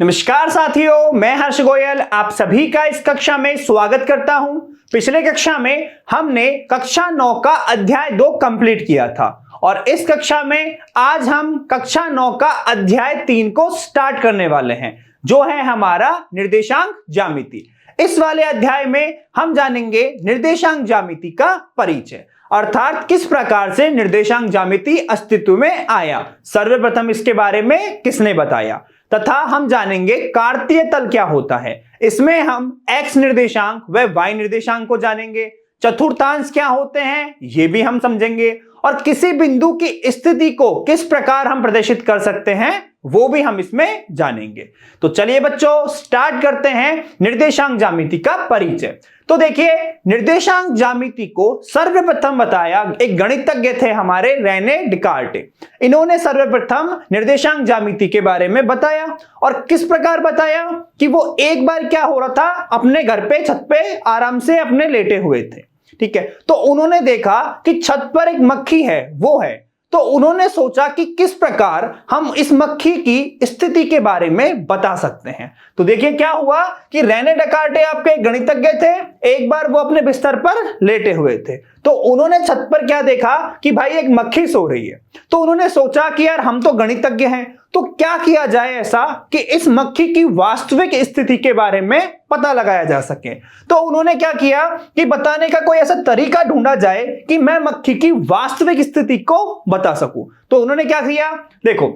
नमस्कार साथियों, मैं हर्ष गोयल आप सभी का इस कक्षा में स्वागत करता हूं। पिछले कक्षा में हमने कक्षा 9 का अध्याय 2 कंप्लीट किया था और इस कक्षा में आज हम कक्षा 9 का अध्याय 3 को स्टार्ट करने वाले हैं, जो है हमारा निर्देशांक ज्यामिति। इस वाले अध्याय में हम जानेंगे निर्देशांक ज्यामिति का परिचय, अर्थात किस प्रकार से निर्देशांक ज्यामिति अस्तित्व में आया, सर्वप्रथम इसके बारे में किसने बताया, तथा हम जानेंगे कार्तीय तल क्या होता है। इसमें हम x निर्देशांक व y निर्देशांक को जानेंगे, चतुर्थांश क्या होते हैं ये भी हम समझेंगे, और किसी बिंदु की स्थिति को किस प्रकार हम प्रदर्शित कर सकते हैं वो भी हम इसमें जानेंगे। तो चलिए बच्चों स्टार्ट करते हैं निर्देशांक ज्यामिति का परिचय। तो देखिए, निर्देशांक ज्यामिति को सर्वप्रथम बताया एक गणितज्ञ थे हमारे रेने डिकार्टे। इन्होंने सर्वप्रथम निर्देशांक ज्यामिति के बारे में बताया और किस प्रकार बताया कि वो एक बार क्या हो रहा था, अपने घर पे छत पे आराम से अपने लेटे हुए थे, ठीक है। तो उन्होंने देखा कि छत पर एक मक्खी है, वो है। तो उन्होंने सोचा कि किस प्रकार हम इस मक्खी की स्थिति के बारे में बता सकते हैं। तो देखिए क्या हुआ कि रेने डेकार्टे आपके गणितज्ञ थे। एक बार वो अपने बिस्तर पर लेटे हुए थे, तो उन्होंने छत पर क्या देखा कि भाई एक मक्खी सो रही है। तो उन्होंने सोचा कि यार हम तो गणितज्ञ हैं, तो क्या किया जाए ऐसा कि इस मक्खी की वास्तविक स्थिति के बारे में पता लगाया जा सके। तो उन्होंने क्या किया कि बताने का कोई ऐसा तरीका ढूंढा जाए कि मैं मक्खी की वास्तविक स्थिति को बता सकूं। तो उन्होंने क्या किया, देखो,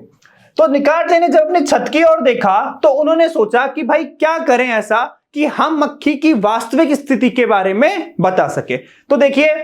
तो निकार्टे ने जब अपनी छत की ओर देखा तो उन्होंने सोचा कि भाई क्या करें ऐसा कि हम मक्खी की वास्तविक स्थिति के बारे में बता सके। तो देखिए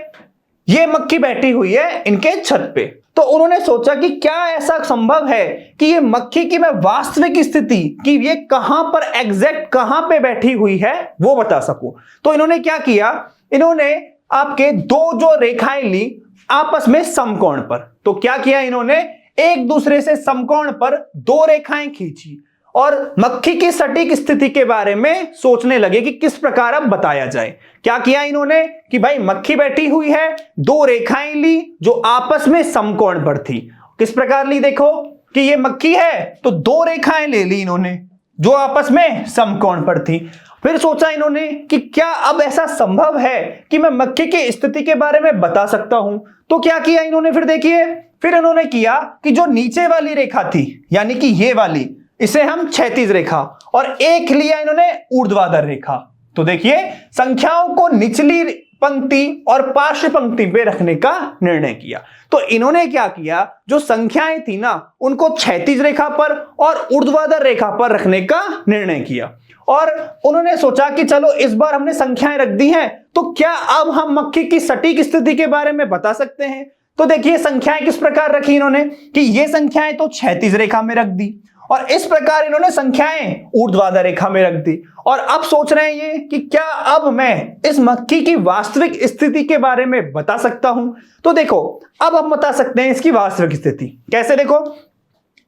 ये मक्खी बैठी हुई है इनके छत पे। तो उन्होंने सोचा कि क्या ऐसा संभव है कि ये मक्खी की मैं वास्तविक स्थिति कि ये कहां पर एग्जैक्ट कहां पे बैठी हुई है वो बता सकूं। तो इन्होंने क्या किया, इन्होंने आपके दो जो रेखाएं ली आपस में समकोण पर। तो क्या किया, इन्होंने एक दूसरे से समकोण पर दो रेखाएं खींची और मक्खी की सटीक स्थिति के बारे में सोचने लगे कि किस प्रकार अब बताया जाए। क्या किया इन्होंने कि भाई मक्खी बैठी हुई है, दो रेखाएं ली जो आपस में समकोण पर थी। किस प्रकार ली, देखो कि ये मक्खी है तो दो रेखाएं ले ली इन्होंने जो आपस में समकोण पर थी। फिर सोचा इन्होंने कि क्या अब ऐसा संभव है कि मैं मक्खी की स्थिति के बारे में बता सकता हूं। तो क्या किया इन्होंने, फिर देखिए, फिर इन्होंने किया कि जो नीचे वाली रेखा थी यानी कि ये वाली, इसे हम क्षैतिज रेखा और एक लिया इन्होंने ऊर्ध्वाधर रेखा। तो देखिए संख्याओं को निचली पंक्ति और पार्श्व पंक्ति पे रखने का निर्णय किया। तो इन्होंने क्या किया, जो संख्याएं थी ना उनको क्षैतिज रेखा पर और ऊर्ध्वाधर रेखा पर रखने का निर्णय किया। और उन्होंने सोचा कि चलो इस बार हमने संख्याएं रख दी हैं तो क्या अब हम मक्खी की सटीक स्थिति के बारे में बता सकते हैं। तो देखिए संख्याएं किस प्रकार रखी इन्होंने कि ये संख्याएं तो क्षैतिज रेखा में रख दी और इस प्रकार इन्होंने संख्याएं ऊर्ध्वाधर रेखा में रख दी। और अब सोच रहे हैं ये कि क्या अब मैं इस मक्खी की वास्तविक स्थिति के बारे में बता सकता हूं। तो देखो अब हम बता सकते हैं इसकी वास्तविक स्थिति कैसे। देखो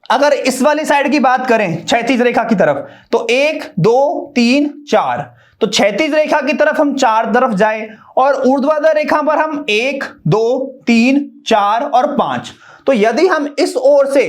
अगर इस वाली साइड की बात करें क्षैतिज रेखा की तरफ तो 1 2 3 4, तो क्षैतिज रेखा की तरफ हम 4 तरफ जाए और ऊर्ध्वाधर रेखा पर हम 1 2 3 4 और 5। तो यदि हम इस ओर से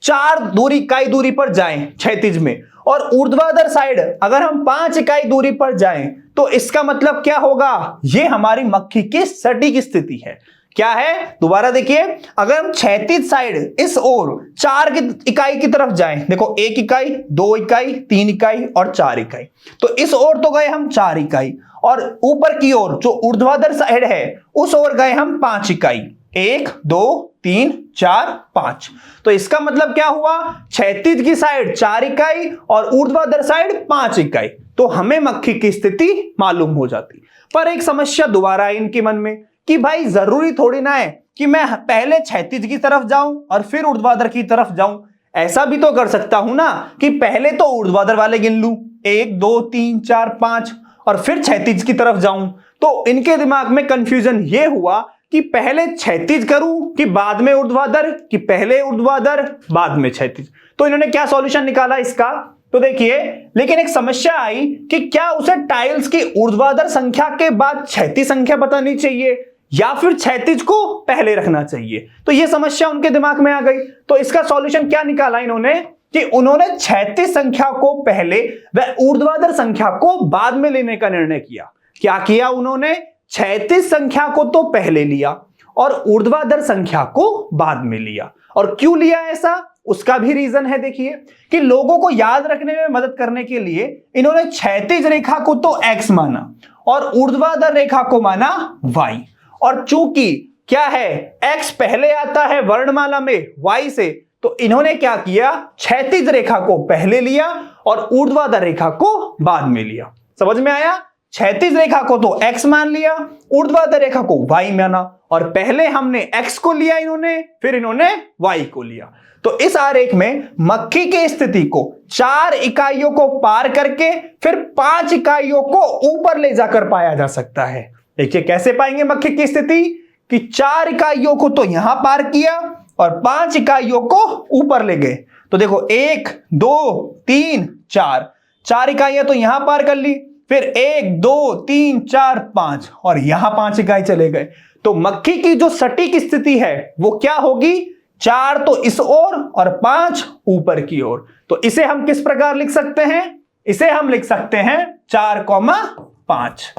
4 इकाई दूरी पर जाएं क्षैतिज में और ऊर्ध्वाधर साइड अगर हम 5 इकाई दूरी पर जाएं तो इसका मतलब क्या होगा, ये हमारी मक्खी की सटीक स्थिति है। क्या है, दोबारा देखिए, अगर हम क्षैतिज साइड इस ओर 4 इकाई की तरफ जाएं, देखो 1 इकाई 2 इकाई 3 इकाई और 4 इकाई, तो इस ओर तो गए हम 4 इकाई और ऊपर की ओर जो ऊर्ध्वाधर साइड है उस ओर गए हम 5 इकाई, 1 2 3 4 5। तो इसका मतलब क्या हुआ, क्षैतिज की साइड 4 इकाई और ऊर्ध्वाधर साइड 5 इकाई। तो हमें मक्खी की स्थिति मालूम हो जाती। पर एक समस्या दोबारा आई इनके मन में कि भाई जरूरी थोड़ी ना है कि मैं पहले क्षैतिज की तरफ जाऊं और फिर ऊर्ध्वाधर की तरफ जाऊं। ऐसा भी तो कर सकता हूं ना कि पहले तो ऊर्ध्वाधर वाले गिन लूं 1 2 3 4 5 और फिर क्षैतिज की तरफ जाऊं। तो इनके दिमाग में कंफ्यूजन ये हुआ कि पहले क्षैतिज करूं कि बाद में ऊर्ध्वाधर, कि पहले ऊर्ध्वाधर बाद में क्षैतिज। तो इन्होंने क्या सॉल्यूशन निकाला इसका, तो देखिए, लेकिन एक समस्या आई कि क्या उसे टाइल्स की ऊर्ध्वाधर संख्या के बाद क्षैतिज संख्या बतानी चाहिए या फिर क्षैतिज को पहले रखना चाहिए। तो यह समस्या उनके दिमाग में आ गई। तो इसका सॉल्यूशन क्या निकाला इन्होंने कि उन्होंने क्षैतिज संख्या को पहले व ऊर्ध्वाधर संख्या को बाद में लेने का निर्णय किया। क्या किया उन्होंने? क्षैतिज संख्या को तो पहले लिया और ऊर्ध्वाधर संख्या को बाद में लिया। और क्यों लिया ऐसा, उसका भी रीजन है। देखिए कि लोगों को याद रखने में मदद करने के लिए इन्होंने क्षैतिज रेखा को तो x माना और ऊर्ध्वाधर रेखा को माना y। और चूंकि क्या है, x पहले आता है वर्णमाला में y से, तो इन्होंने क्या किया, क्षैतिज रेखा को पहले लिया और ऊर्ध्वाधर रेखा को बाद में लिया। समझ में आया? क्षैतिज रेखा को तो x मान लिया, ऊर्ध्वाधर रेखा को y माना, और पहले हमने x को लिया इन्होंने, फिर इन्होंने y को लिया। तो इस आरेख में मक्खी की स्थिति को 4 इकाइयों को पार करके फिर 5 इकाइयों को ऊपर ले जाकर पाया जा सकता है। देखिए कैसे पाएंगे मक्खी की स्थिति, कि 4 इकाइयों को तो यहां पार किया और 5 इकाइयों को ऊपर ले गए। तो देखो 1 2 3 4 इकाइयां तो यहां पार कर ली, फिर 1 2 3 4 5 और यहां 5 इकाई चले गए। तो मक्खी की जो सटीक स्थिति है वो क्या होगी, 4 तो इस ओर और 5 ऊपर की ओर। तो इसे हम किस प्रकार लिख सकते हैं, इसे हम लिख सकते हैं 4,5।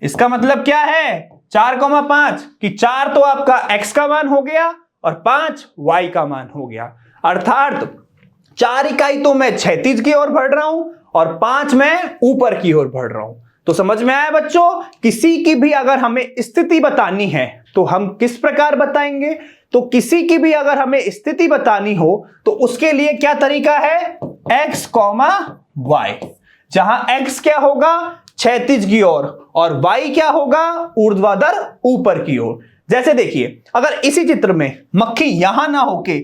इसका मतलब क्या है 4,5 कि 4 तो आपका x का मान हो गया और 5 y का मान हो गया। अर्थात 4 इकाई तो मैं क्षैतिज की ओर बढ़ रहा हूं और 5 मैं ऊपर की ओर बढ़ रहा हूं। तो समझ में आया बच्चों, किसी की भी अगर हमें स्थिति बतानी है तो हम किस प्रकार बताएंगे, तो किसी की भी अगर हमें स्थिति बतानी हो तो उसके लिए क्या तरीका है, x, y, जहां x क्या होगा क्षैतिज की ओर और y क्या होगा ऊर्ध्वाधर ऊपर की ओर। जैसे देखिए अगर इसी चित्र में मक्खी यहां ना होके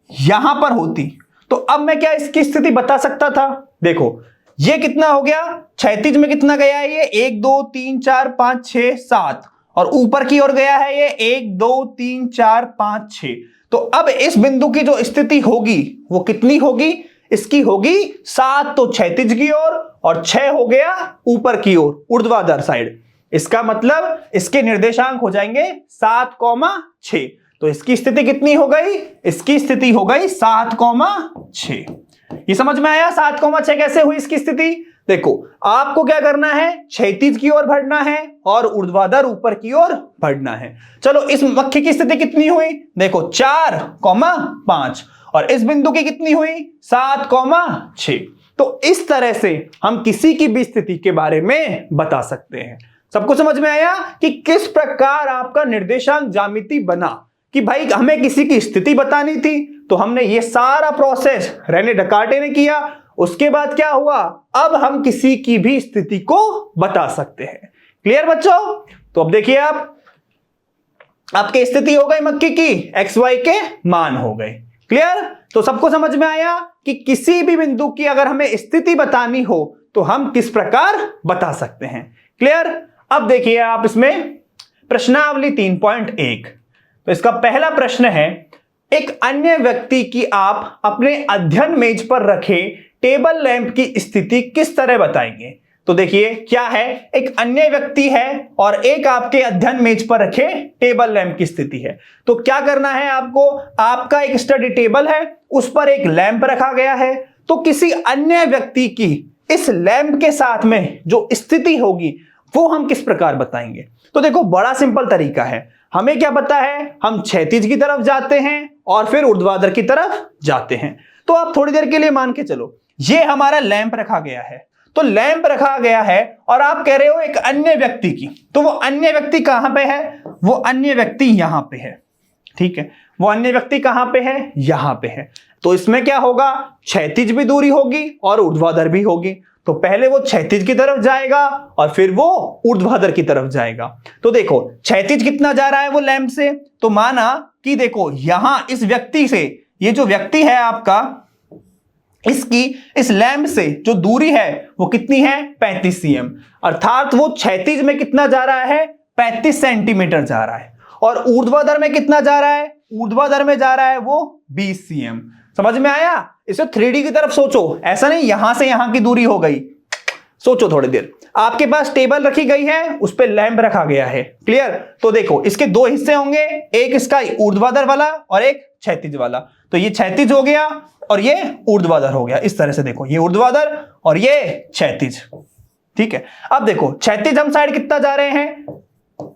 यहां पर होती तो अब मैं क्या इसकी स्थिति बता सकता था। देखो ये कितना हो गया, क्षैतिज में कितना गया है ये 1 2 3 4 5 6 7 और ऊपर की ओर गया है ये 1 2 3 4 5 6। तो अब इस बिंदु की जो स्थिति होगी वो कितनी होगी, इसकी होगी 7 तो क्षैतिज की ओर और 6 हो गया ऊपर की ओर ऊर्ध्वाधर साइड। इसका मतलब इसके निर्देशांक हो जाएंगे 7,6। तो इसकी स्थिति कितनी हो गई, इसकी स्थिति हो गई 7,6। ये समझ में आया 7,6 कैसे हुई इसकी स्थिति। देखो आपको क्या करना है, क्षैतिज की ओर बढ़ना है और ऊर्ध्वाधर ऊपर की ओर बढ़ना है। चलो इस मक्खी की स्थिति कितनी हुई, देखो 4,5 और इस बिंदु की कितनी हुई 7,6। तो इस तरह से हम किसी की भी स्थिति के बारे में बता सकते हैं। सबको समझ में आया कि किस प्रकार आपका निर्देशांक ज्यामिति बना, कि भाई हमें किसी की स्थिति बतानी थी तो हमने ये सारा प्रोसेस रेने डकार्टे ने किया। उसके बाद क्या हुआ, अब हम किसी की भी स्थिति को बता सकते हैं। क्लियर बच्चों। तो अब देखिए आपकी स्थिति हो गई मक्खी की, एक्स वाई के मान हो गए। क्लियर। तो सबको समझ में आया कि किसी भी बिंदु की अगर हमें स्थिति बतानी हो तो हम किस प्रकार बता सकते हैं। क्लियर। अब देखिए आप इसमें प्रश्नावली 3.1। तो इसका पहला प्रश्न है, एक अन्य व्यक्ति की आप अपने अध्ययन मेज पर रखे टेबल लैंप की स्थिति किस तरह बताएंगे। तो देखिए क्या है, एक अन्य व्यक्ति है और एक आपके अध्ययन मेज पर रखे टेबल लैंप की स्थिति है। तो क्या करना है आपको, आपका एक स्टडी टेबल है उस पर एक लैंप रखा गया है, तो किसी अन्य व्यक्ति की इस लैंप के साथ में जो स्थिति होगी वो हम किस प्रकार बताएंगे। तो देखो बड़ा सिंपल तरीका है, हमें क्या पता है, हम क्षैतिज की तरफ जाते हैं और फिर ऊर्ध्वाधर की तरफ जाते हैं। तो आप थोड़ी देर के लिए मान के चलो ये हमारा लैंप रखा गया है, तो लैंप रखा गया है और आप कह रहे हो एक अन्य व्यक्ति की, तो वो अन्य व्यक्ति कहां पे है, वो अन्य व्यक्ति यहां पे है। ठीक है, वो अन्य व्यक्ति कहां पे है, यहां पे है। तो इसमें क्या होगा, क्षैतिज भी दूरी होगी और ऊर्ध्वाधर भी होगी। तो पहले वो क्षैतिज की तरफ जाएगा और फिर वो ऊर्ध्वाधर की तरफ जाएगा। तो देखो क्षैतिज कितना जा रहा है वो लैंप से, तो माना कि देखो यहां इस व्यक्ति से, ये जो व्यक्ति है आपका, इसकी इस लैंप से जो दूरी है वो कितनी है 35 cm। अर्थात वो क्षैतिज में कितना जा रहा है 35 सेंटीमीटर जा रहा है और ऊर्ध्वाधर में कितना जा रहा है, ऊर्ध्वाधर में जा रहा है वो 20 cm। समझ में आया। इसे 3D की तरफ सोचो, ऐसा नहीं यहां से यहां की दूरी हो गई। सोचो थोड़ी देर, आपके पास टेबल रखी गई है उस पर लैंप रखा गया है। क्लियर। तो देखो इसके दो हिस्से होंगे, एक इसका ऊर्ध्वाधर वाला और एक क्षैतिज वाला। तो ये क्षैतिज हो गया और ये ऊर्ध्वाधर हो गया। इस तरह से देखो, ये ऊर्ध्वाधर और ये क्षैतिज। ठीक है, अब देखो क्षैतिज हम साइड कितना जा रहे हैं,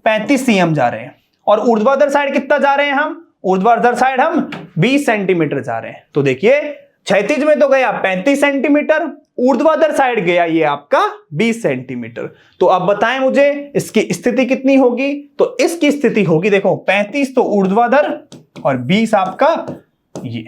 35 cm जा रहे हैं, और ऊर्ध्वाधर साइड कितना जा रहे हैं हम, ऊर्ध्वाधर साइड हम 20 सेंटीमीटर जा रहे हैं। तो देखिए क्षैतिज में तो गया 35 सेंटीमीटर, ऊर्ध्वाधर साइड गया ये आपका 20 सेंटीमीटर। तो अब बताएं मुझे इसकी स्थिति कितनी होगी। तो इसकी स्थिति होगी, देखो 35 तो ऊर्ध्वाधर और 20 आपका ये,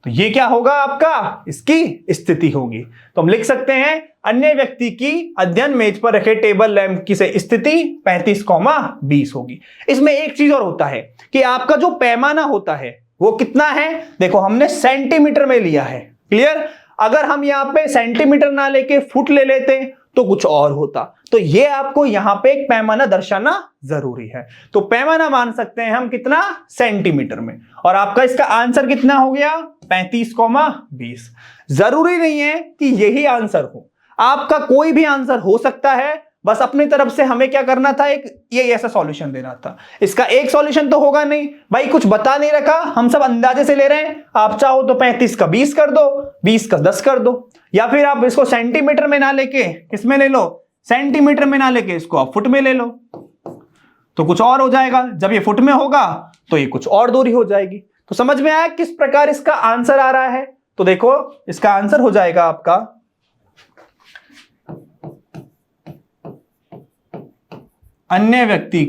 तो ये क्या होगा आपका, इसकी स्थिति होगी। तो हम लिख सकते हैं अन्य व्यक्ति की अध्ययन मेज पर रखे टेबल लैंप की से स्थिति 35,20 होगी। इसमें एक चीज और होता है कि आपका जो पैमाना होता है वो कितना है, देखो हमने सेंटीमीटर में लिया है। क्लियर, अगर हम यहां पे सेंटीमीटर ना लेके फुट ले लेते तो कुछ और होता। तो ये आपको यहां पे एक पैमाना दर्शाना जरूरी है। तो पैमाना मान सकते हैं हम कितना, सेंटीमीटर में। और आपका इसका आंसर कितना हो गया, 35,20। जरूरी नहीं है कि यही आंसर हो, आपका कोई भी आंसर हो सकता है। बस अपनी तरफ से हमें क्या करना था, एक ये ऐसा सॉल्यूशन देना था। इसका एक सॉल्यूशन तो होगा नहीं भाई, कुछ बता नहीं रखा, हम सब अंदाजे से ले रहे हैं। आप चाहो तो 35 का 20 कर दो, 20 का 10 कर दो, या फिर आप इसको सेंटीमीटर में ना लेके किसमें ले लो, सेंटीमीटर में ना लेके इसको आप फुट में ले लो, तो कुछ और हो जाएगा। जब ये फुट में होगा तो ये कुछ और दूरी हो जाएगी। तो समझ में आया किस प्रकार इसका आंसर आ रहा है। तो देखो इसका आंसर हो जाएगा आपका अन्य व्यक्ति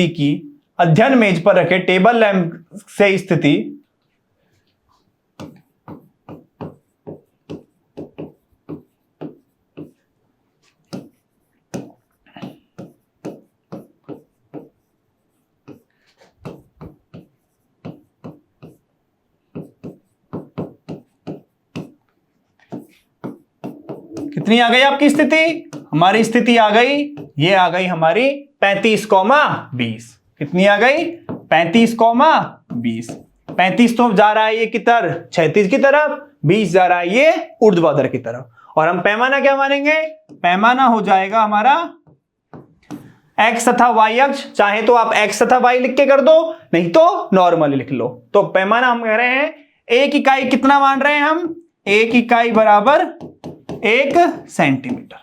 की अध्ययन मेज पर रखे टेबल लैंप से स्थिति कितनी आ गई आपकी स्थिति, हमारी स्थिति आ गई, ये आ गई हमारी 35,20। कितनी आ गई, 35,20। 35 तो जा रहा है ये किधर, क्षैतिज की तरफ, 20 जा रहा है ये ऊर्ध्वाधर की तरफ। और हम पैमाना क्या मानेंगे, पैमाना हो जाएगा हमारा x तथा y अक्ष। चाहे तो आप x तथा y लिख के कर दो, नहीं तो नॉर्मली लिख लो। तो पैमाना हम कह रहे हैं एक इकाई कितना मान रहे हैं हम, एक इकाई बराबर 1 सेंटीमीटर।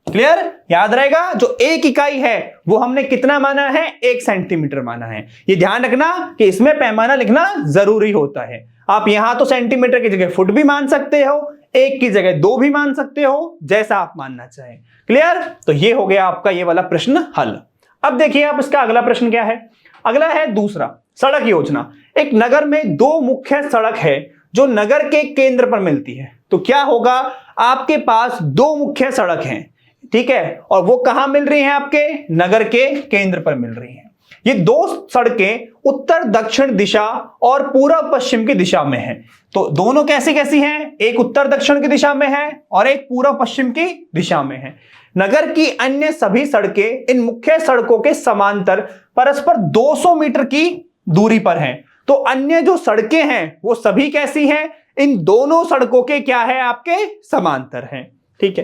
क्लियर, याद रहेगा जो एक इकाई है वो हमने कितना माना है, 1 सेंटीमीटर माना है। ये ध्यान रखना कि इसमें पैमाना लिखना जरूरी होता है। आप यहां तो सेंटीमीटर की जगह फुट भी मान सकते हो, 1 की जगह 2 भी मान सकते हो, जैसा आप मानना चाहें। क्लियर, तो ये हो गया आपका ये वाला प्रश्न हल। अब देखिए आप इसका अगला प्रश्न क्या है। अगला है दूसरा, सड़क योजना। एक नगर में 2 मुख्य सड़क है जो नगर के केंद्र पर मिलती है। तो क्या होगा, आपके पास 2 मुख्य सड़क हैं, ठीक है, और वो कहां मिल रही हैं, आपके नगर के केंद्र पर मिल रही हैं। ये 2 सड़कें उत्तर दक्षिण दिशा और पूर्व पश्चिम की दिशा में हैं। तो दोनों कैसी कैसी हैं, एक उत्तर दक्षिण की दिशा में है और एक पूर्व पश्चिम की दिशा में है। नगर की अन्य सभी सड़कें इन मुख्य सड़कों के समांतर परस्पर 200 मीटर की दूरी पर हैं। तो अन्य जो सड़कें हैं वो सभी कैसी हैं, इन दोनों सड़कों के क्या है, आपके समांतर हैं। ठीक है,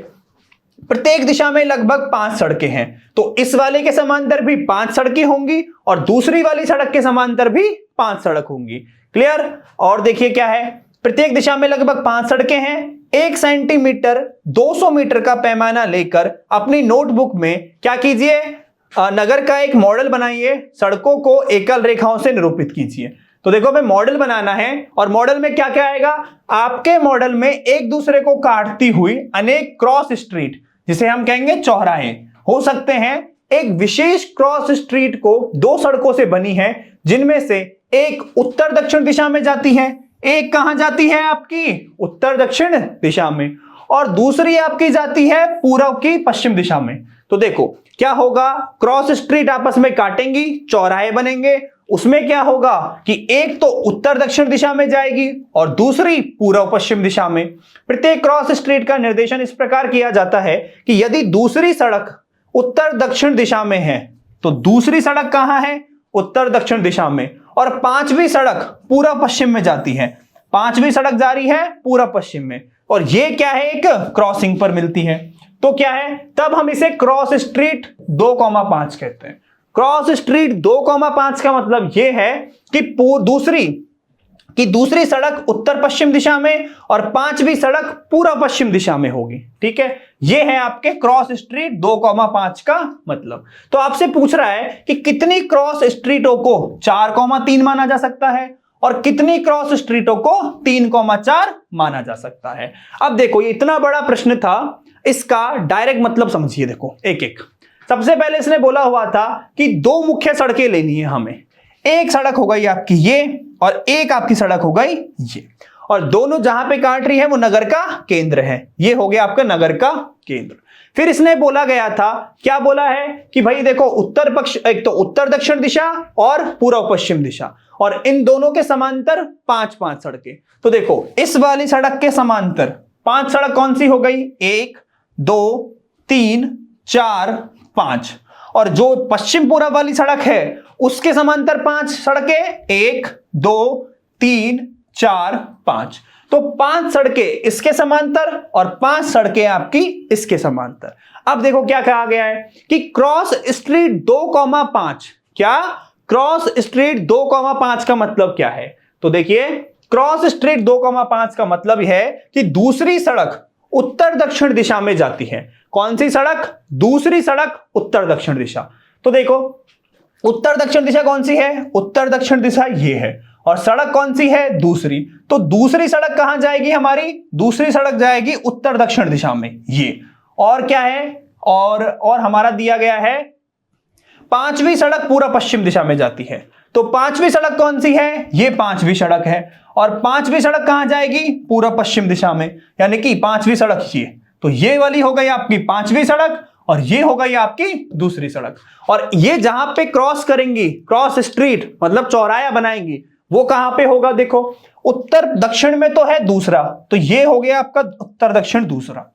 प्रत्येक दिशा में लगभग 5 सड़कें हैं। तो इस वाले के समांतर भी 5 सड़कें होंगी और दूसरी वाली सड़क के समांतर भी 5 सड़क होंगी। क्लियर, और देखिए क्या है, प्रत्येक दिशा में लगभग 5 सड़कें हैं। 1 सेंटीमीटर 200 मीटर का पैमाना लेकर अपनी नोटबुक में क्या कीजिए, नगर का एक मॉडल बनाइए, सड़कों को एकल रेखाओं से निरूपित कीजिए। तो देखो हमें मॉडल बनाना है और मॉडल में क्या क्या आएगा, आपके मॉडल में एक दूसरे को काटती हुई अनेक क्रॉस स्ट्रीट, जिसे हम कहेंगे चौराहे हो सकते हैं। एक विशेष क्रॉस स्ट्रीट को 2 सड़कों से बनी है, जिनमें से एक उत्तर दक्षिण दिशा में जाती है, एक कहां जाती है आपकी उत्तर दक्षिण दिशा में, और दूसरी आपकी जाती है पूर्व की पश्चिम दिशा में। तो देखो क्या होगा, क्रॉस स्ट्रीट आपस में काटेंगी, चौराहे बनेंगे। उसमें क्या होगा कि एक तो उत्तर दक्षिण दिशा में जाएगी और दूसरी पूर्व पश्चिम दिशा में। प्रत्येक क्रॉस स्ट्रीट का निर्देशन इस प्रकार किया जाता है कि यदि दूसरी सड़क उत्तर दक्षिण दिशा में है तो दूसरी सड़क कहां है, उत्तर दक्षिण दिशा में, और 5वीं सड़क पूर्व पश्चिम में जाती है। 5वीं सड़क जा रही है पूर्व पश्चिम में, और ये क्या है, एक क्रॉसिंग पर मिलती है। तो क्या है, तब हम इसे क्रॉस स्ट्रीट 2,5 कहते हैं। क्रॉस स्ट्रीट 2,5 का मतलब यह है कि दूसरी सड़क उत्तर पश्चिम दिशा में और 5वीं सड़क पूर्व पश्चिम दिशा में होगी। ठीक है, यह है आपके क्रॉस स्ट्रीट 2,5 का मतलब। तो आपसे पूछ रहा है कि कितनी क्रॉस स्ट्रीटों को 4,3 माना जा सकता है और कितनी क्रॉस स्ट्रीटों को 3,4 माना जा सकता है। अब देखो, ये इतना बड़ा प्रश्न था, इसका डायरेक्ट मतलब समझिए। देखो एक एक, सबसे पहले इसने बोला हुआ था कि दो मुख्य सड़कें लेनी है हमें। एक सड़क हो गई आपकी ये और एक आपकी सड़क हो गई ये, और दोनों जहां पे काट रही है वो नगर का केंद्र है। ये हो गया आपका नगर का केंद्र। फिर इसने बोला गया था, क्या बोला है कि भाई देखो उत्तर पक्ष, एक तो उत्तर दक्षिण दिशा और पूर्व पश्चिम दिशा, और इन दोनों के समांतर 5-5 सड़कें। तो देखो इस वाली सड़क के समांतर 5 सड़क कौन सी हो गई? 1 2 3 4 5, और जो पश्चिम पूर्व वाली सड़क है उसके समांतर 5 सड़कें, 1 2 3 4 5। तो 5 सड़कें इसके समांतर और 5 सड़कें आपकी इसके समांतर। अब देखो क्या कहा गया है कि क्रॉस स्ट्रीट 2,5, क्या क्रॉस स्ट्रीट 2,5 का मतलब क्या है? तो देखिए क्रॉस स्ट्रीट 2,5 का मतलब है कि दूसरी सड़क उत्तर दक्षिण दिशा में जाती है। कौन सी सड़क? दूसरी सड़क उत्तर दक्षिण दिशा। तो देखो उत्तर दक्षिण दिशा कौन सी है? उत्तर दक्षिण दिशा ये है, और सड़क कौन सी है? दूसरी। तो दूसरी सड़क कहां जाएगी हमारी? दूसरी सड़क जाएगी उत्तर दक्षिण दिशा में ये। और क्या है? और हमारा दिया गया है 5वीं सड़क पूर्व पश्चिम दिशा में जाती है। तो 5वीं सड़क कौन सी है? ये 5वीं सड़क है, और 5वीं सड़क कहां जाएगी? पूर्व पश्चिम दिशा में, यानी कि 5वीं सड़क ये। तो ये वाली हो गई आपकी 5वीं सड़क, और ये हो गई आपकी दूसरी सड़क। और ये जहां पे क्रॉस करेंगी, क्रॉस स्ट्रीट मतलब चौराया बनाएंगी, वो कहां पे होगा? देखो उत्तर दक्षिण में तो है दूसरा, तो ये हो गया आपका उत्तर दक्षिण दूसरा,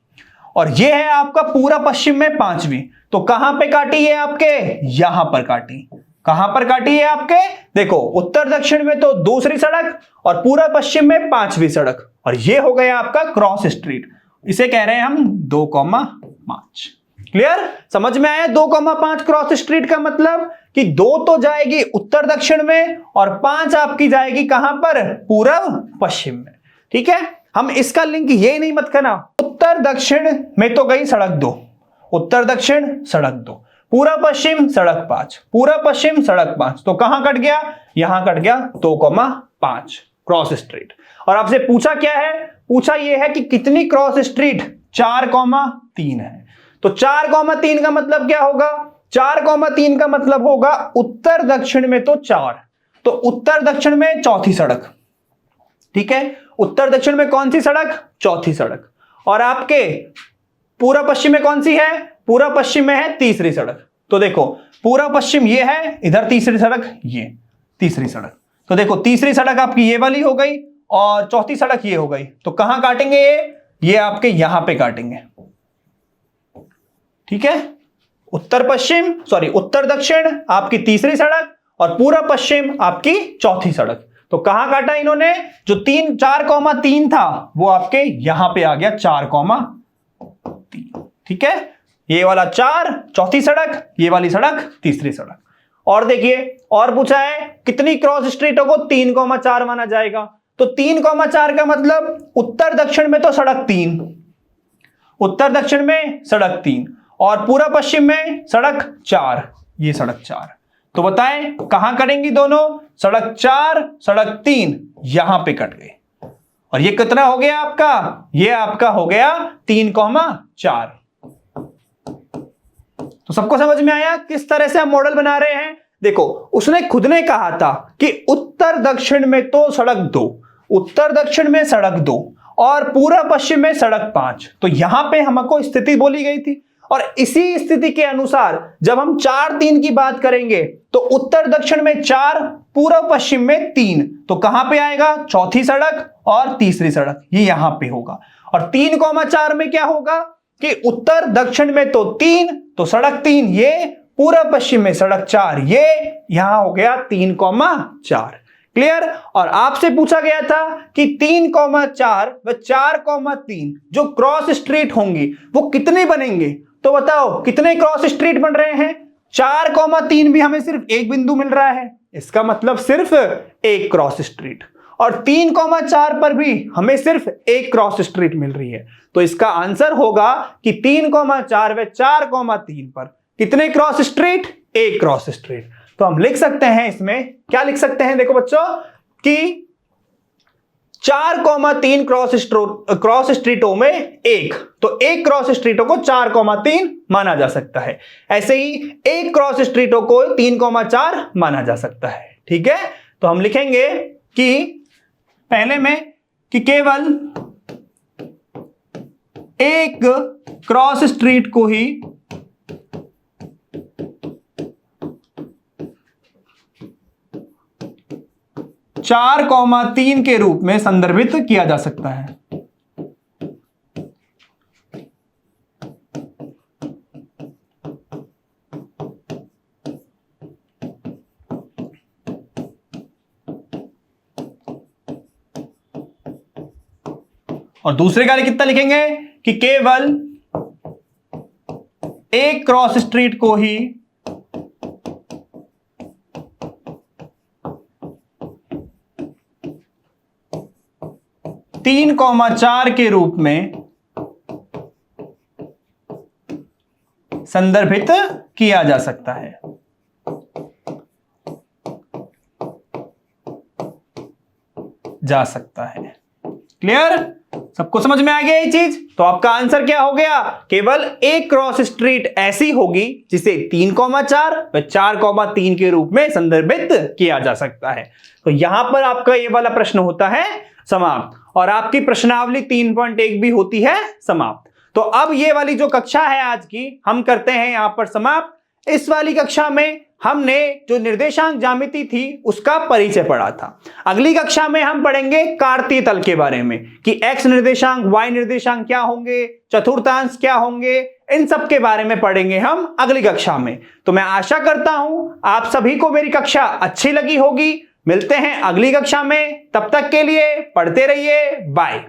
और ये है आपका पूर्व पश्चिम में 5वीं। तो कहां पे काटी है आपके? यहां पर काटी। कहां पर काटी है आपके? देखो उत्तर दक्षिण में तो दूसरी सड़क और पूर्व पश्चिम में 5वीं सड़क, और ये हो गया आपका क्रॉस स्ट्रीट। इसे कह रहे हैं हम 2,5। क्लियर? समझ में आया 2,5 क्रॉस स्ट्रीट का मतलब कि 2 तो जाएगी उत्तर दक्षिण में और 5 आपकी जाएगी कहां पर? पूर्व पश्चिम में। ठीक है, हम इसका लिंक ये नहीं मत करना। उत्तर दक्षिण में तो गई सड़क 2, उत्तर दक्षिण सड़क 2, पूर्व पश्चिम सड़क 5, पूर्व पश्चिम सड़क 5, तो कहां कट गया? यहां कट गया 2,5 क्रॉस स्ट्रीट। और आपसे पूछा क्या है? पूछा यह है कि कितनी क्रॉस स्ट्रीट? 4,3 है। तो 4,3 का मतलब क्या होगा? 4,3 का मतलब होगा उत्तर दक्षिण में तो 4, तो उत्तर दक्षिण में चौथी सड़क। ठीक है, उत्तर दक्षिण में कौन सी सड़क? चौथी सड़क। और आपके पूर्व पश्चिम में कौन सी है? पूर्व पश्चिम में है तीसरी सड़क। तो देखो पूर्व पश्चिम ये है, इधर तीसरी सड़क, ये तीसरी सड़क। तो देखो तीसरी सड़क आपकी ये वाली हो गई और चौथी सड़क ये हो गई। तो कहां काटेंगे? ये आपके यहां पे काटेंगे। ठीक है, उत्तर दक्षिण आपकी तीसरी सड़क और पूर्व पश्चिम आपकी चौथी सड़क। तो कहां काटा इन्होंने? जो 4,3 था वो आपके यहां पे आ गया 4,3। ठीक है, ये वाला 4 चौथी सड़क, ये वाली सड़क तीसरी सड़क। और देखिए और पूछा है कितनी क्रॉस स्ट्रीटों को 3,4 माना जाएगा? तो 3,4 का मतलब उत्तर दक्षिण में तो सड़क 3, उत्तर दक्षिण में सड़क 3 और पूर्व पश्चिम में सड़क 4, ये सड़क 4। तो बताएं कहां करेंगी दोनों? सड़क 4 सड़क 3 यहां पे कट गए, और ये कितना हो गया आपका? ये आपका हो गया 3,4। तो सबको समझ में आया किस तरह से हम मॉडल बना रहे हैं? देखो उसने खुद ने कहा था कि उत्तर दक्षिण में तो सड़क 2, उत्तर दक्षिण में सड़क 2 और पूर्व पश्चिम में सड़क 5। तो यहां पे हमको स्थिति बोली गई थी, और इसी स्थिति के अनुसार जब हम 4-3 की बात करेंगे तो उत्तर दक्षिण में 4, पूर्व पश्चिम में 3, तो कहां पे आएगा? चौथी सड़क और तीसरी सड़क, ये यहां पे होगा। और 3,4 में क्या होगा कि उत्तर दक्षिण में तो 3, तो सड़क 3 ये, पूर्व पश्चिम में सड़क 4 ये, यहां हो गया 3,4। क्लियर? और आपसे पूछा गया था कि 3,4 व 4,3 जो क्रॉस स्ट्रीट होंगी वो कितने बनेंगे? तो बताओ कितने क्रॉस स्ट्रीट बन रहे हैं? 4,3 भी हमें सिर्फ एक बिंदु मिल रहा है, इसका मतलब सिर्फ एक क्रॉस स्ट्रीट। और 3,4 पर भी हमें सिर्फ एक क्रॉस स्ट्रीट मिल रही है। तो इसका आंसर होगा कि 3,4 व 4,3 पर कितने क्रॉस स्ट्रीट? एक क्रॉस स्ट्रीट। तो हम लिख सकते हैं, इसमें क्या लिख सकते हैं, देखो बच्चों, कि 4,3 क्रॉस स्ट्रीटों में एक, तो एक क्रॉस स्ट्रीटों को 4,3 माना जा सकता है। ऐसे ही एक क्रॉस स्ट्रीटों को 3,4 माना जा सकता है। ठीक है, तो हम लिखेंगे कि पहले में कि केवल एक क्रॉस स्ट्रीट को ही चार 4,3 के रूप में संदर्भित किया जा सकता है। और दूसरे का कितना लिखेंगे कि केवल एक क्रॉस स्ट्रीट को ही तीन 3,4 के रूप में संदर्भित किया जा सकता है। क्लियर? सबको समझ में आ गया ये चीज? तो आपका आंसर क्या हो गया? केवल एक क्रॉस स्ट्रीट ऐसी होगी जिसे 3,4 व 4,3 के रूप में संदर्भित किया जा सकता है। तो यहां पर आपका ये वाला प्रश्न होता है समाप्त, और आपकी प्रश्नावली 3.1 भी होती है समाप्त। तो अब ये वाली जो कक्षा है आज की, हम करते हैं यहां पर समाप्त। इस वाली कक्षा में हमने जो निर्देशांक ज्यामिति थी उसका परिचय पढ़ा था। अगली कक्षा में हम पढ़ेंगे कार्तीय तल के बारे में कि x निर्देशांक, y निर्देशांक क्या होंगे, चतुर्थांश क्या होंगे, इन सब के बारे में पढ़ेंगे हम अगली कक्षा में। तो मैं आशा करता हूं आप सभी को मेरी कक्षा अच्छी लगी होगी। मिलते हैं अगली कक्षा में, तब तक के लिए पढ़ते रहिए, बाय।